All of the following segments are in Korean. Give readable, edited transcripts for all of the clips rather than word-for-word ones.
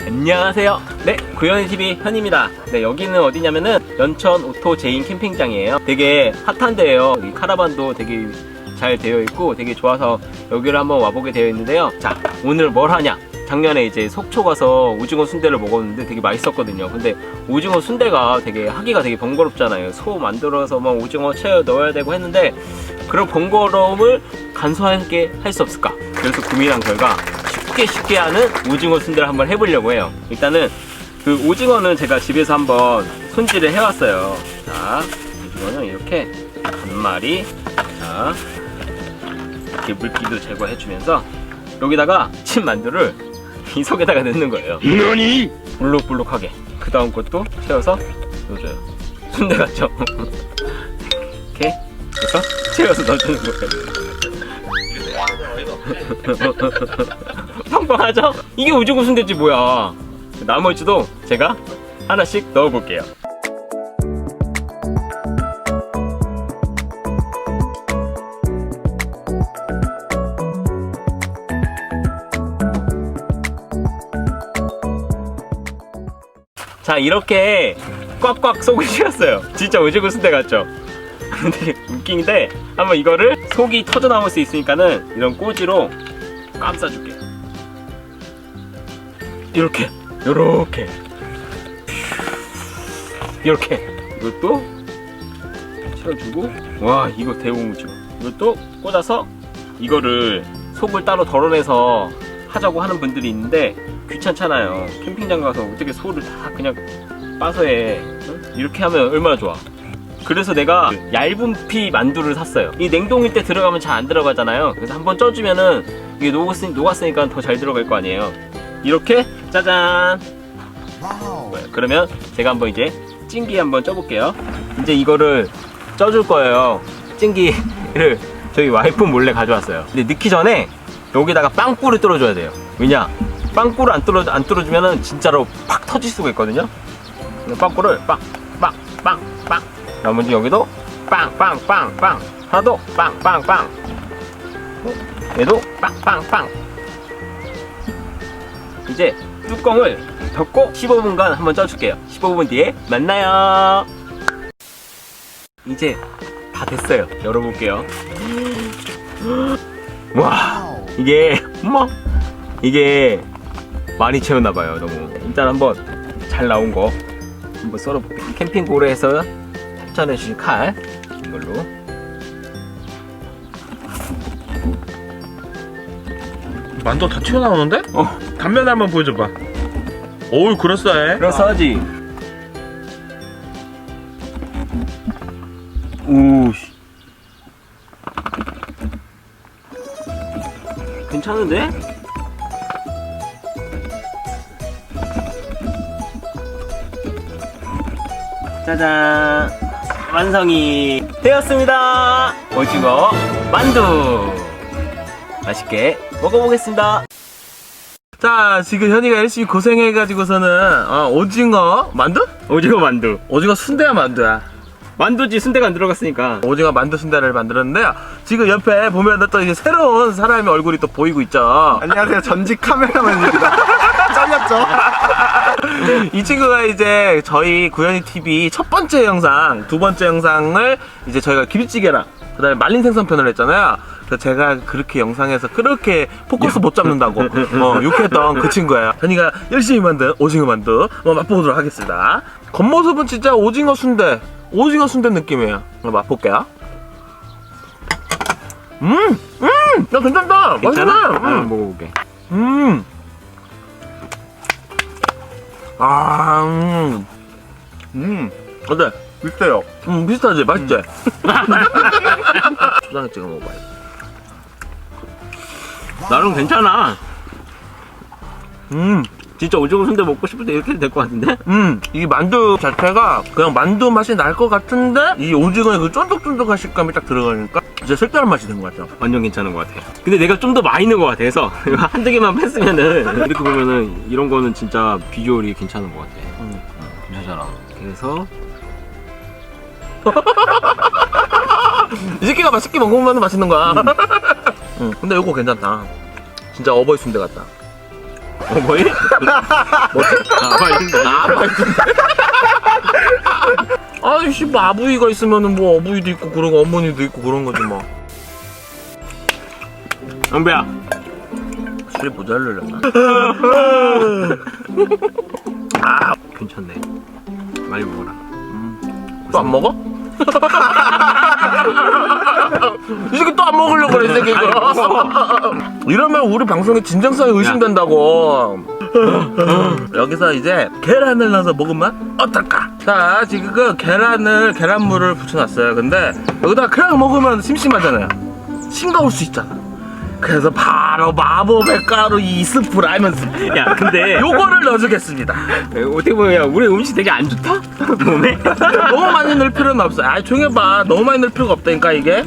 안녕하세요. 네, 구현TV 현입니다. 네, 여기는 어디냐면은 연천 오토 제인 캠핑장이에요. 되게 핫한 데예요. 이 카라반도 되게 잘 되어 있고 되게 좋아서 여기를 한번 와보게 되어 있는데요. 자, 오늘 뭘 하냐? 작년에 이제 속초 가서 오징어 순대를 먹었는데 되게 맛있었거든요. 근데 오징어 순대가 되게 하기가 되게 번거롭잖아요. 소 만들어서 막 오징어 채워 넣어야 되고 했는데 그런 번거로움을 간소하게 할 수 없을까? 그래서 고민한 결과 쉽게 하는 오징어 순대를 한번 해보려고 해요. 일단은 그 오징어는 제가 집에서 한번 손질을 해왔어요. 자, 오징어는 이렇게 한 마리, 자, 이렇게 물기도 제거해주면서 여기다가 찐만두를 이 속에다가 넣는 거예요. 너니? 볼록볼록하게. 그 다음 것도 채워서 넣어줘요. 순대 같죠? 이렇게 해서 채워서 넣어주는 거예요. 평평하죠? 이게 오징어 순대지 뭐야. 나머지도 제가 하나씩 넣어볼게요. 자, 이렇게 꽉꽉 속을 씌웠어요. 진짜 오징어 순대 같죠? 되게 웃긴데 한번 이거를 속이 터져 나올 수 있으니까는 이런 꼬지로 감싸줄게요. 이렇게 이것도 채워주고, 와, 이거 대홍무죠. 이것도 꽂아서 이거를 속을 따로 덜어내서 하자고 하는 분들이 있는데 귀찮잖아요. 캠핑장 가서 어떻게 소를 다 그냥 빠서 해. 응? 이렇게 하면 얼마나 좋아. 그래서 내가 얇은 피 만두를 샀어요. 이 냉동일 때 들어가면 잘 안 들어가잖아요. 그래서 한번 쪄주면은 이게 녹았으니까 더 잘 들어갈 거 아니에요. 이렇게 짜잔. 그러면 제가 한번 이제 찜기 한번 쪄볼게요. 이제 이거를 쪄줄 거예요. 찜기를 저희 와이프 몰래 가져왔어요. 근데 넣기 전에 여기다가 빵꿀을 뚫어줘야 돼요. 왜냐? 빵꿀을 안 뚫어주면은 진짜로 팍 터질 수가 있거든요. 빵꿀을 빵. 나머지 여기도 빵. 하나도 빵. 얘도 빵. 이제 뚜껑을 덮고 15분간 한번 쪄줄게요. 15분 뒤에 만나요. 이제 다 됐어요. 열어볼게요. 와, 이게 많이 채웠나봐요. 너무. 일단 한번 잘 나온 거 한번 썰어볼게요. 캠핑고래에서 협찬해주신 칼, 이걸로. 만두 다 튀어나오는데? 단면에 한번 보여줘봐. 어우, 그럴싸해. 그럴싸하지? 오씨, 괜찮은데? 짜잔, 완성이 되었습니다. 오징어 만두 맛있게 먹어보겠습니다. 자, 지금 현이가 열심히 고생해가지고서는 오징어 만두? 오징어 만두. 오징어 순대야 만두야? 만두지, 순대가 안 들어갔으니까. 오징어 만두 순대를 만들었는데요. 지금 옆에 보면 또 이제 새로운 사람의 얼굴이 또 보이고 있죠. 안녕하세요. 전직 카메라맨입니다. 잘렸죠? 이 친구가 이제 저희 구현이 TV 첫 번째 영상, 두 번째 영상을 이제 저희가 김치찌개랑 그다음에 말린 생선편을 했잖아요. 그래서 제가 그렇게 영상에서 그렇게 포커스 못 잡는다고 욕했던 그 친구예요. 현이가 열심히 만든 오징어 만두 맛보도록 하겠습니다. 겉모습은 진짜 오징어 순대 느낌이에요. 맛볼게요. 야, 괜찮다. 괜찮아? 맛있네. 먹어볼게. 어때? 비슷해요. 비슷하지? 맛있지? 초장에 찍어 먹어봐요. 나름 괜찮아. 진짜 오징어 순대 먹고 싶을 때 이렇게 해도 될 것 같은데? 이 만두 자체가 그냥 만두 맛이 날 것 같은데 이 오징어의 그 쫀득쫀득한 식감이 딱 들어가니까 진짜 색다른 맛이 된 것 같아요. 완전 괜찮은 것 같아요. 근데 내가 좀 더 많이 넣은 것 같아서 한두 개만 뺐으면은 이렇게 보면은 이런 거는 진짜 비주얼이 괜찮은 것 같아. 괜찮잖아. 그래서 이 새끼가 맛있게 먹으면 맛있는 거야. 근데 이거 괜찮다. 진짜 어버이 순대 같다. 뭐해? 뭐지? 아이씨, 뭐 아부이가 있으면은 뭐 어부이도 있고 그런 거, 어머니도 있고 그런 거지 뭐. 영배야. 술이 모자르려나? 아, 괜찮네. 많이 먹어라. 또 안 먹어? 이 새끼 또 안 먹으려고 그래, 이 새끼 이거. 이러면 우리 방송에 진정성이 의심된다고. 여기서 이제 계란을 넣어서 먹으면 어떨까? 자, 지금 그 계란물을 붙여놨어요. 근데 여기다가 그냥 먹으면 심심하잖아요. 싱거울 수 있잖아. 그래서 바로 마법의 가루 이 스프 라면 스프. 야, 근데 요거를 넣어주겠습니다. 어떻게 보면 야, 우리 음식 되게 안 좋다? 몸에? 너무 많이 넣을 필요는 없어. 아, 조용히 해봐. 너무 많이 넣을 필요가 없다니까 이게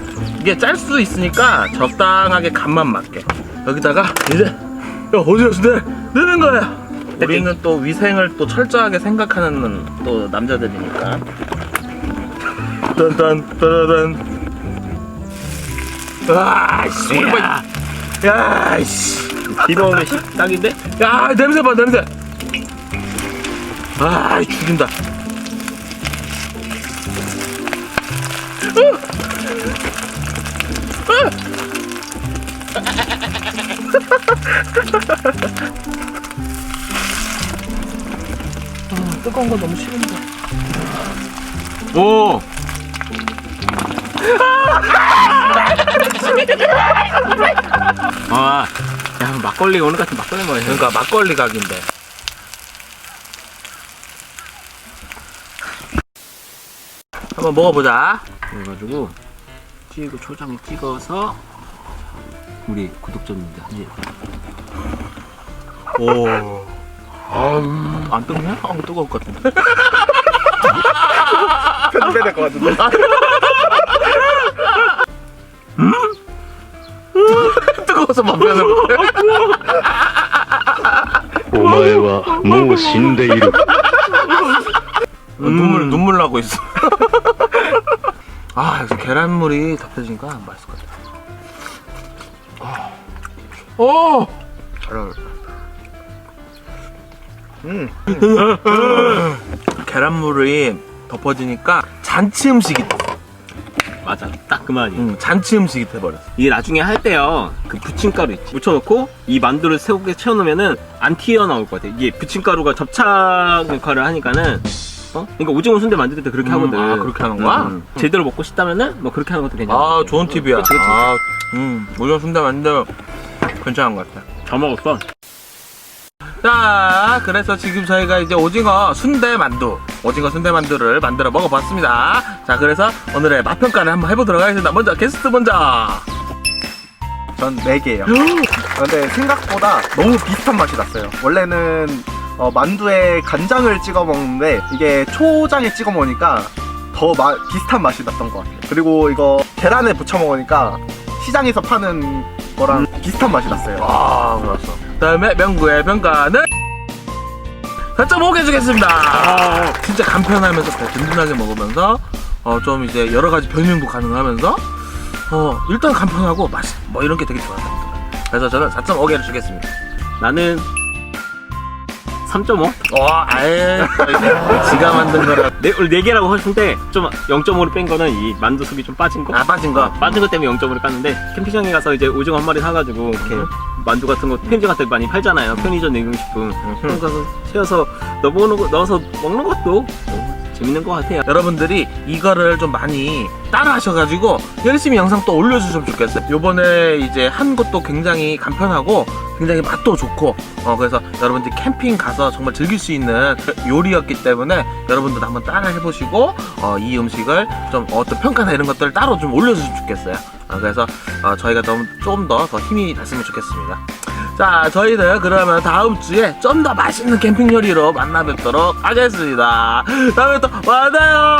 짤 수도 있으니까 적당하게 간만 맞게. 여기다가 이제 야, 어디 갔어? 넣는 거야. 우리는 또 위생을 또 철저하게 생각하는 또 남자들이니까. 딴딴따라단. 아씨, 우리 봐. 야씨, 비벼오면 딱인데? 야, 냄새 봐, 냄새. 아, 죽인다. 뜨거운 거 너무 싫은데. 오! 아, 야, 막걸리 오늘 같은 막걸리 먹어야 돼. 그러니까 막걸리 각인데. 한번 먹어보자. 그래가지고 초장 찍어서 우리 구독자님들 한 입. 오. 안 뜨거냐? 뜨거울 것 같은데. 편집해야 될 것 같은데. 뜨거워서 막 변해. お前はもう死んでいる。 눈물 나고 있어. 아, 역시 계란물이 덮여지니까 맛있을 것 같아. 오! 잘 어울린다. 계란물이 덮어지니까 잔치 음식이 돼. 맞아, 딱 그 말이. 잔치 음식이 돼버렸어. 이게 나중에 할 때요, 그 부침가루 있지. 묻혀놓고 이 만두를 세우게 채워놓으면은 안 튀어나올 것 같아. 이게 부침가루가 접착 역할을 하니까는. 그러니까 오징어 순대 만들 때 그렇게 하거든. 아, 그렇게 하는 거야? 제대로 먹고 싶다면은 뭐 그렇게 하는 것도 괜찮아. 아, 좋은 팁이야. 그치, 그치. 아, 오징어 순대 만두 괜찮은 것 같아. 잘 먹었어. 자, 그래서 지금 저희가 이제 오징어 순대 만두를 만들어 먹어봤습니다. 자, 그래서 오늘의 맛평가를 한번 해보도록 하겠습니다. 먼저 게스트 먼저. 전 4개예요. 근데 생각보다 너무 비슷한 맛이 났어요. 원래는 만두에 간장을 찍어 먹는데 이게 초장에 찍어 먹으니까 더 비슷한 맛이 났던 것 같아요. 그리고 이거 계란에 부쳐 먹으니까 시장에서 파는 거랑 비슷한 맛이 났어요. 아, 그렇어. 그다음에 명구의 평가는 4.5개 주겠습니다. 진짜 간편하면서 더 든든하게 먹으면서 좀 이제 여러 가지 변형도 가능하면서 일단 간편하고 맛 뭐 이런 게 되게 좋았습니다. 그래서 저는 4.5개를 주겠습니다. 나는 3.5? 아예 지가 만든 거라. 원래 4개라고 하셨는데 좀 0.5로 뺀 거는 이 만두 속이 좀 빠진 거. 빠진 거. 빠진 것 때문에 0.5로 깠는데 캠핑장에 가서 이제 오징어 한 마리 사가지고 이렇게 만두 같은 거 편의점 같은 데 많이 팔잖아요. 편의점 냉동식품. 그런 거 가서 채워서 넣어서 먹는 것도 재밌는 것 같아요. 여러분들이 이거를 좀 많이 따라 하셔가지고 열심히 영상 또 올려주시면 좋겠어요. 요번에 이제 한 것도 굉장히 간편하고 굉장히 맛도 좋고 그래서 여러분들이 캠핑 가서 정말 즐길 수 있는 요리였기 때문에 여러분들도 한번 따라 해보시고 이 음식을 좀 어떤 평가나 이런 것들을 따로 좀 올려주시면 좋겠어요. 그래서 저희가 좀 더 힘이 났으면 좋겠습니다. 자, 저희는 그러면 다음 주에 좀 더 맛있는 캠핑 요리로 만나 뵙도록 하겠습니다. 다음에 또 만나요.